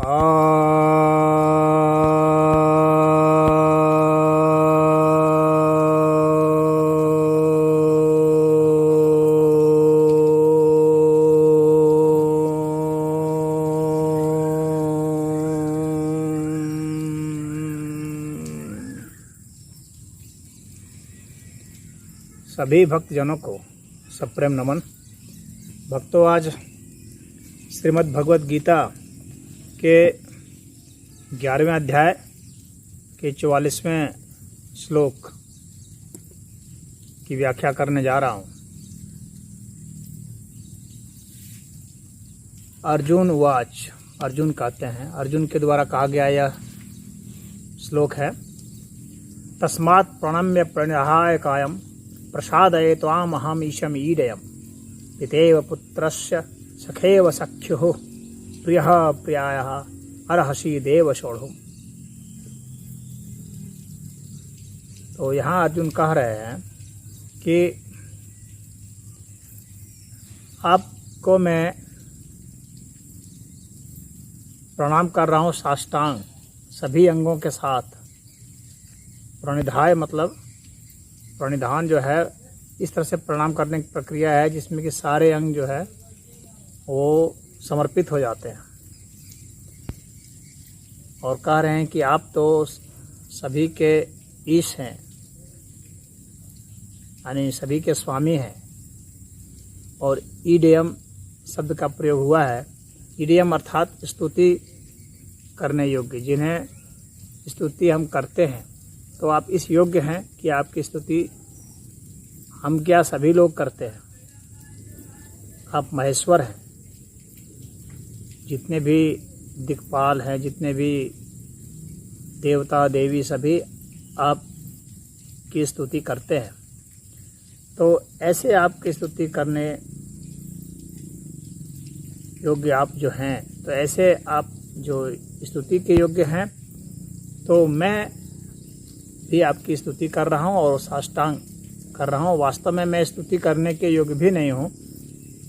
सभी भक्तजनों को सप्रेम नमन। भक्तों, आज श्रीमद् भगवद गीता के 11वें अध्याय के 44वें श्लोक की व्याख्या करने जा रहा हूँ। अर्जुन उवाच, अर्जुन कहते हैं, अर्जुन के द्वारा कहा गया यह श्लोक है। तस्मात् प्रणम्य प्रणिधाय कायं प्रसादये त्वामहम् ईशम् ईडयम् पितेव पुत्रस्य सखेव सख्युः प्रियः प्रियायः अर्हसि देव सोढुम्। तो यहाँ अर्जुन कह रहे हैं कि आपको मैं प्रणाम कर रहा हूँ साष्टांग सभी अंगों के साथ। प्रणिधाय मतलब प्रणिधान जो है इस तरह से प्रणाम करने की प्रक्रिया है जिसमें कि सारे अंग जो है वो समर्पित हो जाते हैं और कह रहे हैं कि आप तो सभी के ईश हैं, यानी सभी के स्वामी हैं। और ईडयम शब्द का प्रयोग हुआ है। ईडयम अर्थात स्तुति करने योग्य, जिन्हें स्तुति हम करते हैं। तो आप इस योग्य हैं कि आपकी स्तुति हम क्या सभी लोग करते हैं। आप महेश्वर हैं, जितने भी दिक्पाल हैं, जितने भी देवता देवी सभी आपकी स्तुति करते हैं। तो ऐसे आपकी स्तुति करने योग्य आप जो हैं, तो ऐसे आप जो स्तुति के योग्य हैं, तो मैं भी आपकी स्तुति कर रहा हूँ और साष्टांग कर रहा हूँ। वास्तव में मैं स्तुति करने के योग्य भी नहीं हूँ,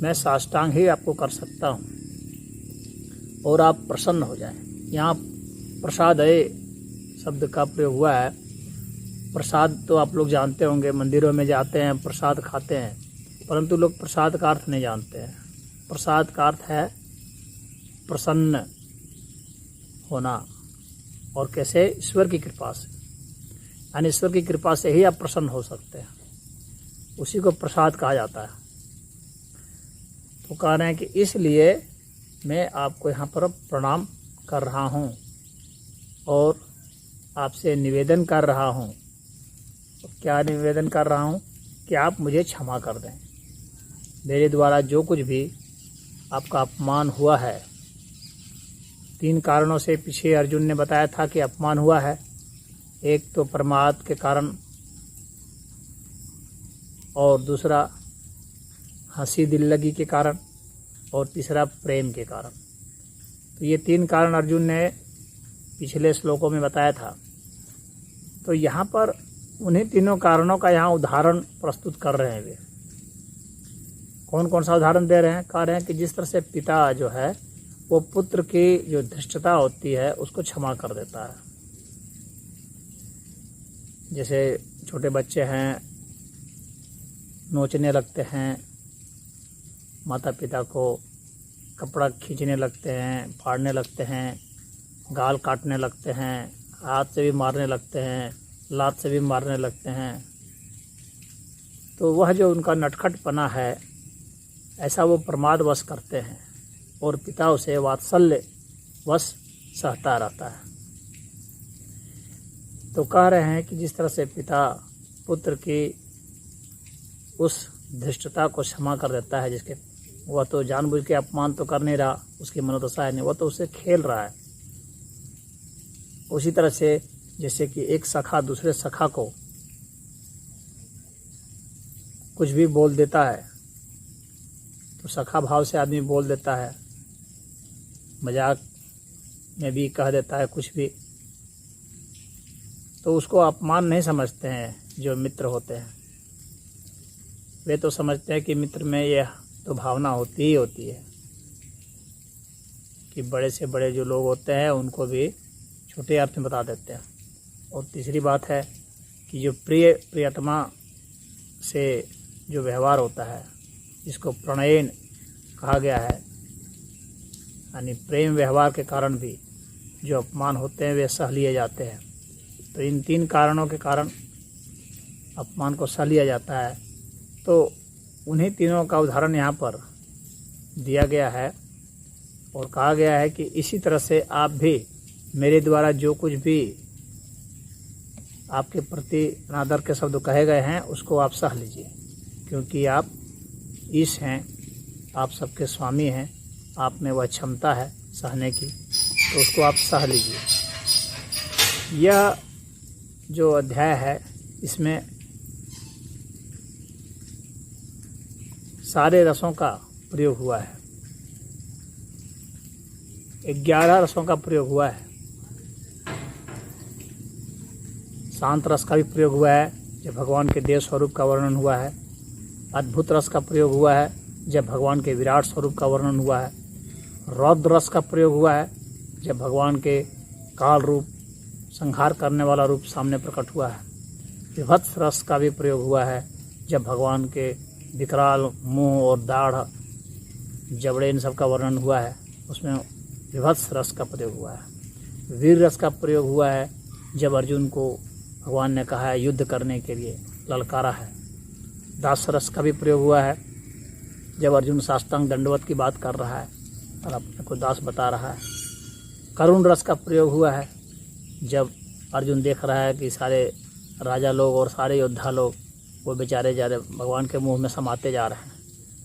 मैं साष्टांग ही आपको कर सकता हूँ और आप प्रसन्न हो जाएं। यहाँ प्रसादये शब्द का प्रयोग हुआ है। प्रसाद तो आप लोग जानते होंगे, मंदिरों में जाते हैं, प्रसाद खाते हैं, परंतु लोग प्रसाद का अर्थ नहीं जानते हैं। प्रसाद का अर्थ है प्रसन्न होना, और कैसे? ईश्वर की कृपा से, यानी ईश्वर की कृपा से ही आप प्रसन्न हो सकते हैं। उसी को प्रसाद कहा जाता है। तो कह रहे हैं कि इसलिए मैं आपको यहाँ पर प्रणाम कर रहा हूँ और आपसे निवेदन कर रहा हूँ। तो क्या निवेदन कर रहा हूँ? कि आप मुझे क्षमा कर दें। मेरे द्वारा जो कुछ भी आपका अपमान हुआ है, 3 कारणों से पीछे अर्जुन ने बताया था कि अपमान हुआ है। एक तो प्रमाद के कारण, और दूसरा हंसी दिल लगी के कारण, और तीसरा प्रेम के कारण। तो ये 3 कारण अर्जुन ने पिछले श्लोकों में बताया था। तो यहाँ पर उन्हीं तीनों कारणों का यहाँ उदाहरण प्रस्तुत कर रहे हैं वे। कौन कौन सा उदाहरण दे रहे हैं? कह रहे हैं कि जिस तरह से पिता जो है वो पुत्र की जो धृष्टता होती है उसको क्षमा कर देता है। जैसे छोटे बच्चे हैं, नोचने लगते हैं, माता पिता को कपड़ा खींचने लगते हैं, फाड़ने लगते हैं, गाल काटने लगते हैं, हाथ से भी मारने लगते हैं, लात से भी मारने लगते हैं। तो वह जो उनका नटखटपना है, ऐसा वो प्रमादवश करते हैं और पिता उसे वात्सल्यवश सहता रहता है। तो कह रहे हैं कि जिस तरह से पिता पुत्र की उस धृष्टता को क्षमा कर देता है, जिसके वह तो जानबूझ के अपमान तो कर नहीं रहा, उसकी मनोदशा है नहीं, वह तो उससे खेल रहा है। उसी तरह से जैसे कि एक सखा दूसरे सखा को कुछ भी बोल देता है, तो सखा भाव से आदमी बोल देता है, मजाक में भी कह देता है कुछ भी, तो उसको अपमान नहीं समझते हैं जो मित्र होते हैं। वे तो समझते हैं कि मित्र में यह तो भावना होती ही होती है कि बड़े से बड़े जो लोग होते हैं उनको भी छोटे अर्थ में बता देते हैं। और तीसरी बात है कि जो प्रियतमा से जो व्यवहार होता है, जिसको प्रणयन कहा गया है, यानी प्रेम व्यवहार के कारण भी जो अपमान होते हैं वे सह लिए जाते हैं। तो इन 3 कारणों के कारण अपमान को सह लिया जाता है। तो उन्हीं तीनों का उदाहरण यहाँ पर दिया गया है और कहा गया है कि इसी तरह से आप भी मेरे द्वारा जो कुछ भी आपके प्रति अनादर के शब्द कहे गए हैं उसको आप सह लीजिए, क्योंकि आप ईश हैं, आप सबके स्वामी हैं, आप में वह क्षमता है सहने की, तो उसको आप सह लीजिए। यह जो अध्याय है इसमें सारे रसों का प्रयोग हुआ है, 11 रसों का प्रयोग हुआ है। शांत रस का भी प्रयोग हुआ है जब भगवान के देव स्वरूप का वर्णन हुआ है। अद्भुत रस का प्रयोग हुआ है जब भगवान के विराट स्वरूप का वर्णन हुआ है। रौद्र रस का प्रयोग हुआ है जब भगवान के काल रूप, संहार करने वाला रूप सामने प्रकट हुआ है। विभत्स रस का भी प्रयोग हुआ है जब भगवान के विकराल मुंह और दाढ़, जबड़े, इन सब का वर्णन हुआ है, उसमें विभत्स रस का प्रयोग हुआ है। वीर रस का प्रयोग हुआ है जब अर्जुन को भगवान ने कहा है युद्ध करने के लिए, ललकारा है। दास रस का भी प्रयोग हुआ है जब अर्जुन साष्टांग दंडवत की बात कर रहा है और अपने को दास बता रहा है। करुण रस का प्रयोग हुआ है जब अर्जुन देख रहा है कि सारे राजा लोग और सारे योद्धा लोग वो बेचारे जा रहे भगवान के मुंह में समाते जा रहे हैं,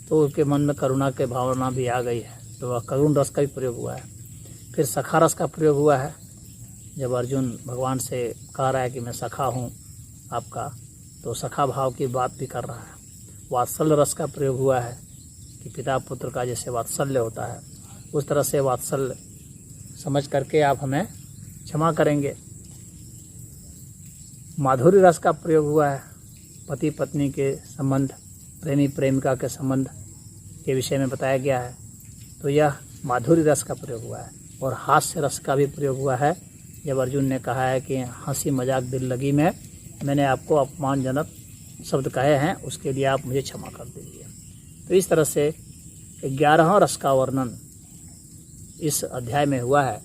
तो उसके मन में करुणा की भावना भी आ गई है, तो वह करुण रस का भी प्रयोग हुआ है। फिर सखा रस का प्रयोग हुआ है जब अर्जुन भगवान से कह रहा है कि मैं सखा हूँ आपका, तो सखा भाव की बात भी कर रहा है। वात्सल्य रस का प्रयोग हुआ है कि पिता पुत्र का जैसे वात्सल्य होता है उस तरह से वात्सल्य समझ करके आप हमें क्षमा करेंगे। माधुर्य रस का प्रयोग हुआ है, पति पत्नी के संबंध, प्रेमी प्रेमिका के संबंध के विषय में बताया गया है, तो यह माधुर्य रस का प्रयोग हुआ है। और हास्य रस का भी प्रयोग हुआ है जब अर्जुन ने कहा है कि हंसी मजाक दिल लगी में मैंने आपको अपमानजनक शब्द कहे हैं, उसके लिए आप मुझे क्षमा कर दीजिए। तो इस तरह से 11वां रस का वर्णन इस अध्याय में हुआ है।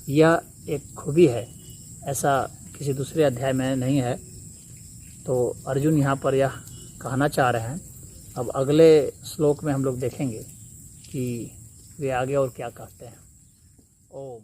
यह एक खूबी है, ऐसा किसी दूसरे अध्याय में नहीं है। तो अर्जुन यहाँ पर यह कहना चाह रहे हैं। अब अगले श्लोक में हम लोग देखेंगे कि वे आगे और क्या कहते हैं। ओम।